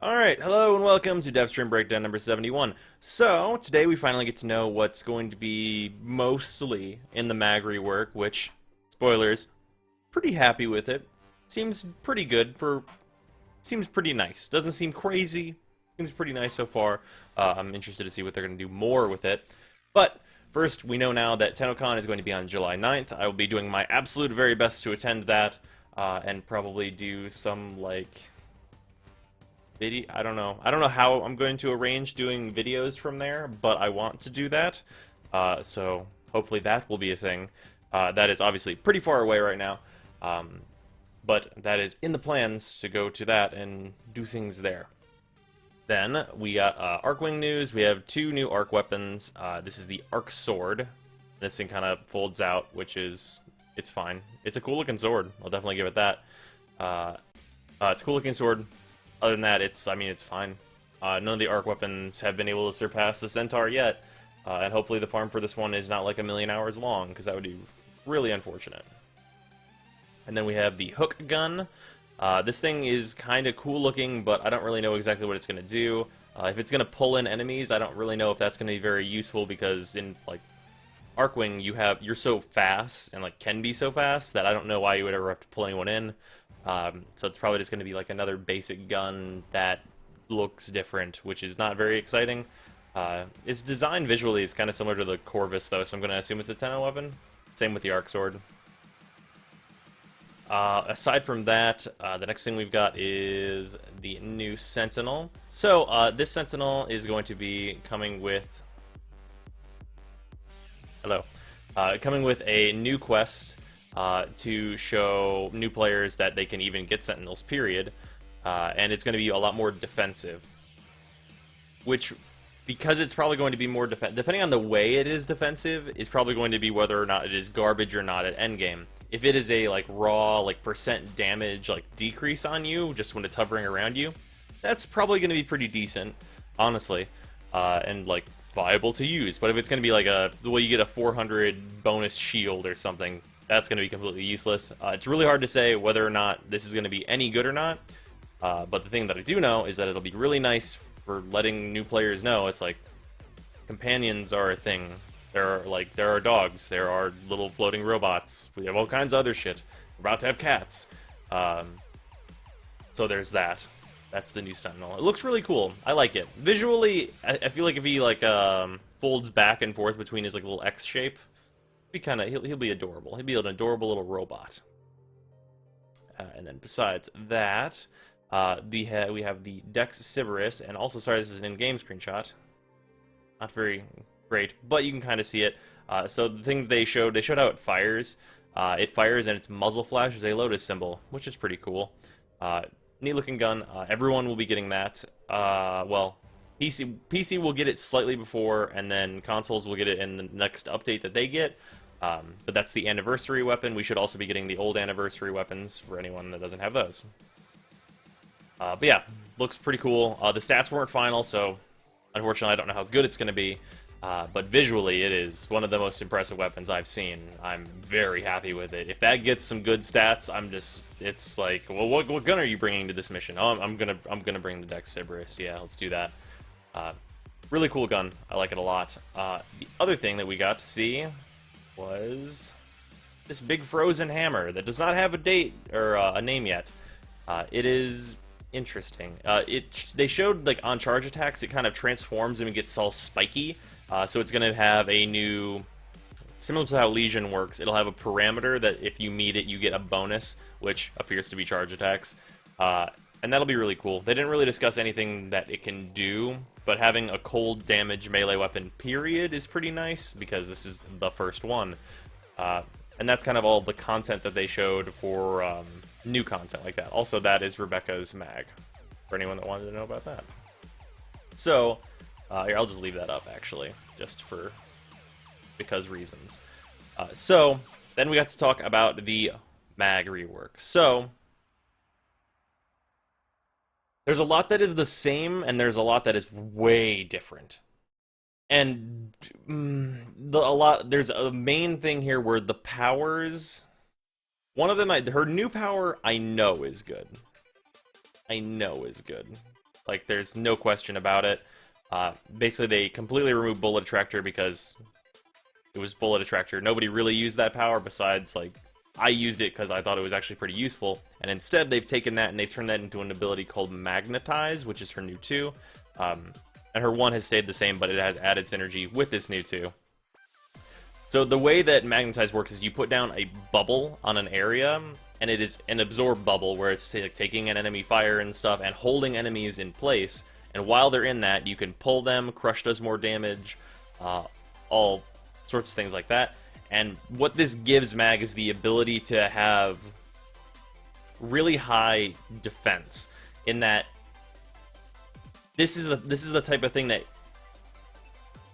Alright, hello and welcome to Devstream Breakdown number 71. So, today we finally get to know what's going to be mostly in the mag rework, which, spoilers, pretty happy with it. Seems pretty good seems pretty nice. Doesn't seem crazy, seems pretty nice so far. I'm interested to see what they're going to do more with it. But, first, we know now that TennoCon is going to be on July 9th. I will be doing my absolute very best to attend that, and probably do some, I don't know. I don't know how I'm going to arrange doing videos from there, but I want to do that. So hopefully that will be a thing. That is obviously pretty far away right now, but that is in the plans to go to that and do things there. Then we got Arcwing news. We have two new Arc weapons. This is the Arc Sword. This thing kind of folds out, it's fine. It's a cool looking sword. I'll definitely give it that. It's a cool looking sword. Other than that, it's fine. None of the arc weapons have been able to surpass the Centaur yet, and hopefully the farm for this one is not like a million hours long, because that would be really unfortunate. And then we have the hook gun. This thing is kind of cool looking, but I don't really know exactly what it's going to do. If it's going to pull in enemies, I don't really know if that's going to be very useful, because in Arcwing, you're so fast, and can be so fast, that I don't know why you would ever have to pull anyone in. So it's probably just going to be another basic gun that looks different, which is not very exciting. Its design visually is kind of similar to the Corvus, though, so I'm going to assume it's a Tenno weapon. Same with the Arc Sword. Aside from that, the next thing we've got is the new Sentinel. So, this Sentinel is going to be coming with... Hello. Coming with a new quest to show new players that they can even get Sentinels, period. And it's going to be a lot more defensive. Which, because it's probably going to be more depending on the way it is defensive, is probably going to be whether or not it is garbage or not at endgame. If it is a raw percent damage decrease on you just when it's hovering around you, that's probably going to be pretty decent, honestly, and viable to use. But if it's going to be you get a 400 bonus shield or something, that's going to be completely useless. It's really hard to say whether or not this is going to be any good or not. But the thing that I do know is that it'll be really nice for letting new players know it's companions are a thing. There are dogs, there are little floating robots, we have all kinds of other shit. We're about to have cats. So there's that. That's the new Sentinel. It looks really cool. I like it. Visually, I feel like if he folds back and forth between his little X shape, he'll be adorable. He'll be an adorable little robot. And then besides that, we have the Dex Sybaris, and also, sorry, this is an in-game screenshot. Not very great, but you can kind of see it. So the thing they showed how it fires. It fires and its muzzle flashes a lotus symbol, which is pretty cool. Neat looking gun. Everyone will be getting that. Well, PC will get it slightly before, and then consoles will get it in the next update that they get. But that's the anniversary weapon. We should also be getting the old anniversary weapons for anyone that doesn't have those. But yeah, looks pretty cool. The stats weren't final, so unfortunately I don't know how good it's going to be. But visually, it is one of the most impressive weapons I've seen. I'm very happy with it. If that gets some good stats, it's well, what gun are you bringing to this mission? Oh, I'm gonna bring the Dex Sybaris. Yeah, let's do that. Really cool gun. I like it a lot. The other thing that we got to see was this big frozen hammer that does not have a date or a name yet. It is interesting. They showed on charge attacks, it kind of transforms and gets all spiky. So it's going to have a new, similar to how Legion works, it'll have a parameter that if you meet it, you get a bonus, which appears to be charge attacks. And that'll be really cool. They didn't really discuss anything that it can do, but having a cold damage melee weapon, period, is pretty nice, because this is the first one. And that's kind of all the content that they showed for new content like that. Also, that is Rebecca's mag, for anyone that wanted to know about that. So, here, I'll just leave that up, actually, just because reasons. So, then we got to talk about the mag rework. So, there's a lot that is the same, and there's a lot that is way different. And there's a main thing here where the powers, one of them, her new power, I know is good. Like, there's no question about it. Basically, they completely removed Bullet Attractor because it was Bullet Attractor. Nobody really used that power besides, like, I used it because I thought it was actually pretty useful. And instead, they've taken that and they've turned that into an ability called Magnetize, which is her new 2. And her 1 has stayed the same, but it has added synergy with this new 2. So the way that Magnetize works is you put down a bubble on an area, and it is an absorb bubble where it's like taking an enemy fire and stuff and holding enemies in place. And while they're in that, you can pull them, Crush does more damage, all sorts of things like that. And what this gives Mag is the ability to have really high defense, in that this is the type of thing that,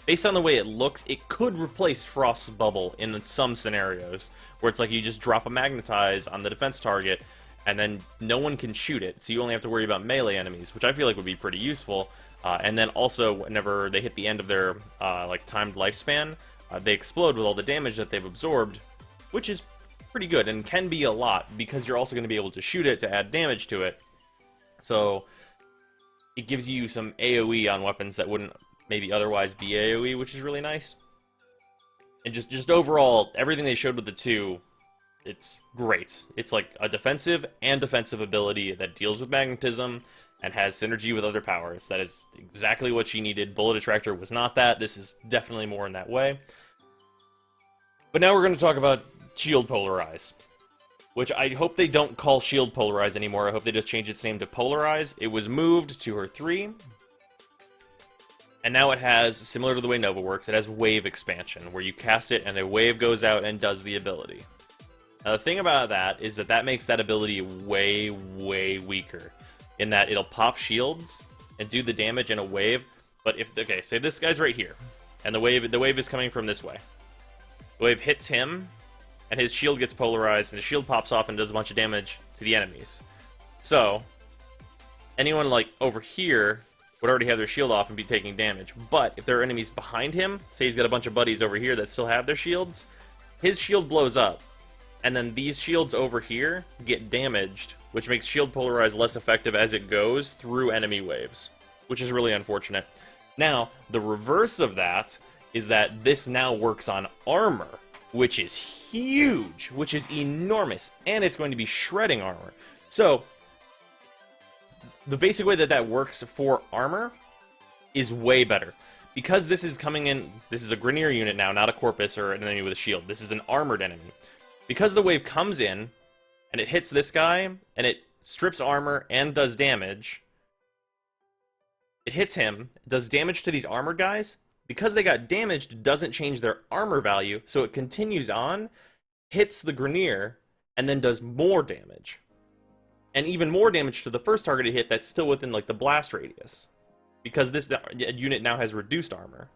based on the way it looks, it could replace Frost's Bubble in some scenarios, where it's like you just drop a Magnetize on the defense target, and then no one can shoot it, so you only have to worry about melee enemies, which I feel like would be pretty useful. And then also, whenever they hit the end of their like timed lifespan, they explode with all the damage that they've absorbed, which is pretty good, and can be a lot, because you're also going to be able to shoot it to add damage to it. So it gives you some AoE on weapons that wouldn't maybe otherwise be AoE, which is really nice. And just overall, everything they showed with the 2, it's great. It's like a defensive and defensive ability that deals with magnetism and has synergy with other powers. That is exactly what she needed. Bullet Attractor was not that. This is definitely more in that way. But now we're going to talk about Shield Polarize, which I hope they don't call Shield Polarize anymore. I hope they just change its name to Polarize. It was moved to her 3. And now it has, similar to the way Nova works, it has wave expansion, where you cast it and a wave goes out and does the ability. Now the thing about that is that makes that ability way, way weaker, in that it'll pop shields and do the damage in a wave, but if, okay, say this guy's right here, and the wave is coming from this way. The wave hits him, and his shield gets polarized, and his shield pops off and does a bunch of damage to the enemies. So, anyone like over here would already have their shield off and be taking damage. But if there are enemies behind him, say he's got a bunch of buddies over here that still have their shields, his shield blows up, and then these shields over here get damaged, which makes Shield Polarize less effective as it goes through enemy waves, which is really unfortunate. Now, the reverse of that is that this now works on armor, which is huge, which is enormous, and it's going to be shredding armor. So, the basic way that works for armor is way better. Because this is coming in, this is a Grineer unit now, not a Corpus or an enemy with a shield. This is an armored enemy. Because the wave comes in, and it hits this guy, and it strips armor and does damage, it hits him, does damage to these armored guys. Because they got damaged, it doesn't change their armor value, so it continues on, hits the Grineer, and then does more damage. And even more damage to the first target it hit that's still within like the blast radius, because this unit now has reduced armor.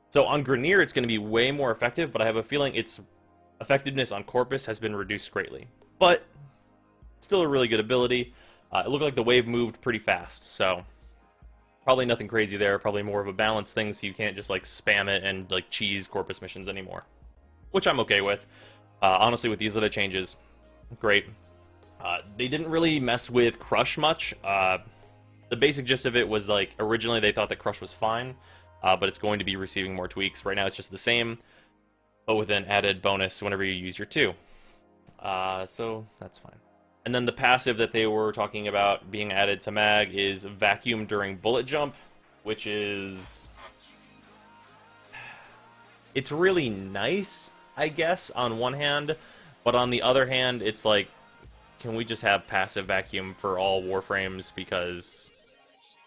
So on Grineer it's going to be way more effective, but I have a feeling its effectiveness on Corpus has been reduced greatly. But still a really good ability. It looked like the wave moved pretty fast, so probably nothing crazy there. Probably more of a balance thing, so you can't just like spam it and like cheese Corpus missions anymore, which I'm okay with. Honestly, with these other changes, great. They didn't really mess with Crush much. The basic gist of it was, like, originally they thought that Crush was fine, but it's going to be receiving more tweaks. Right now it's just the same, but with an added bonus whenever you use your 2. So that's fine. And then the passive that they were talking about being added to Mag is Vacuum during Bullet Jump, which is... it's really nice, I guess, on one hand, but on the other hand, it's like, can we just have passive vacuum for all Warframes, because,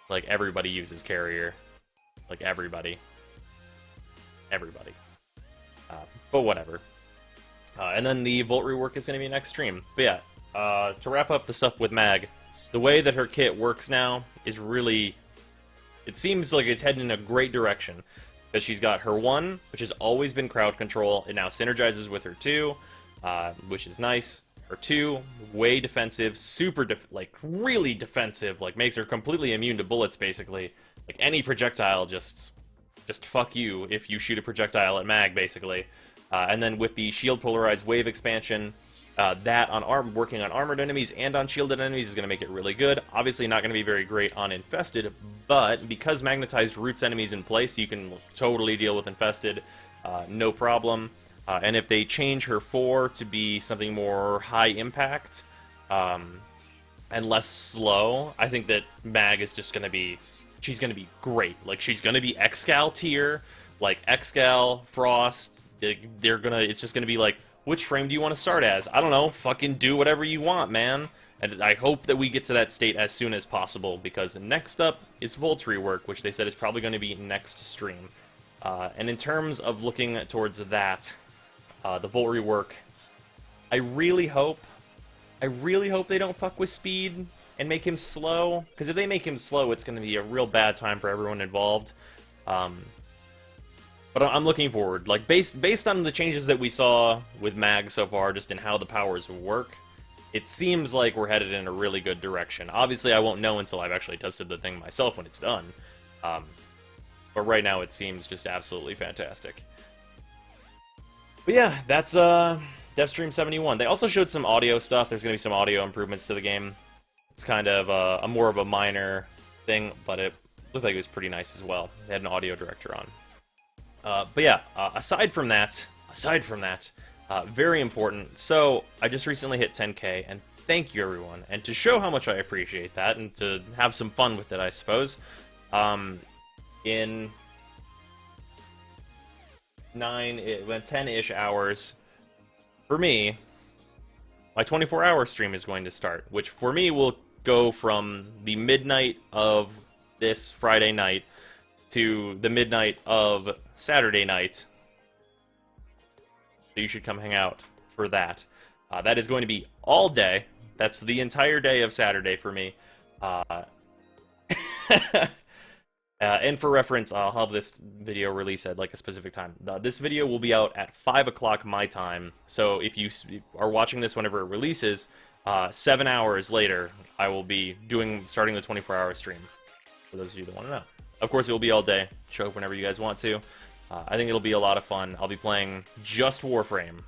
like, everybody uses Carrier. Like, everybody. Everybody. But whatever. And then the Volt rework is going to be next stream. But yeah, to wrap up the stuff with Mag, the way that her kit works now is really... it seems like it's heading in a great direction. Because she's got her 1, which has always been crowd control. It now synergizes with her 2, which is nice. Her 2, way defensive, super like really defensive, like makes her completely immune to bullets basically. Like any projectile just fuck you if you shoot a projectile at Mag basically. And then with the Shield Polarized wave expansion, That on working on armored enemies and on shielded enemies is going to make it really good. Obviously not going to be very great on infested, but because Magnetize roots enemies in place, you can totally deal with infested, no problem. And if they change her 4 to be something more high impact and less slow, I think that Mag is just going to be, she's going to be great. Like, she's going to be Excal tier, like Excal, Frost. It's just going to be like, which frame do you want to start as? I don't know. Fucking do whatever you want, man. And I hope that we get to that state as soon as possible, because next up is Volt's rework, which they said is probably going to be next stream. And in terms of looking towards that, the Volt rework, I really hope they don't fuck with speed and make him slow, because if they make him slow, it's going to be a real bad time for everyone involved. But I'm looking forward. Like, based on the changes that we saw with Mag so far, just in how the powers work, it seems like we're headed in a really good direction. Obviously, I won't know until I've actually tested the thing myself when it's done. But right now, it seems just absolutely fantastic. But yeah, that's Devstream 71. They also showed some audio stuff. There's going to be some audio improvements to the game. It's kind of a more of a minor thing, but it looked like it was pretty nice as well. They had an audio director on. But yeah, aside from that, very important. So, I just recently hit 10K, and thank you, everyone. And to show how much I appreciate that, and to have some fun with it, I suppose, in 10-ish hours, for me, my 24-hour stream is going to start, which for me will go from the midnight of this Friday night to the midnight of Saturday night. So you should come hang out for that. That is going to be all day. That's the entire day of Saturday for me. And for reference, I'll have this video release at like a specific time. This video will be out at 5 o'clock my time. So if you are watching this whenever it releases, 7 hours later, I will be starting the 24-hour stream. For those of you that want to know. Of course, it will be all day. Show up whenever you guys want to. I think it'll be a lot of fun. I'll be playing just Warframe.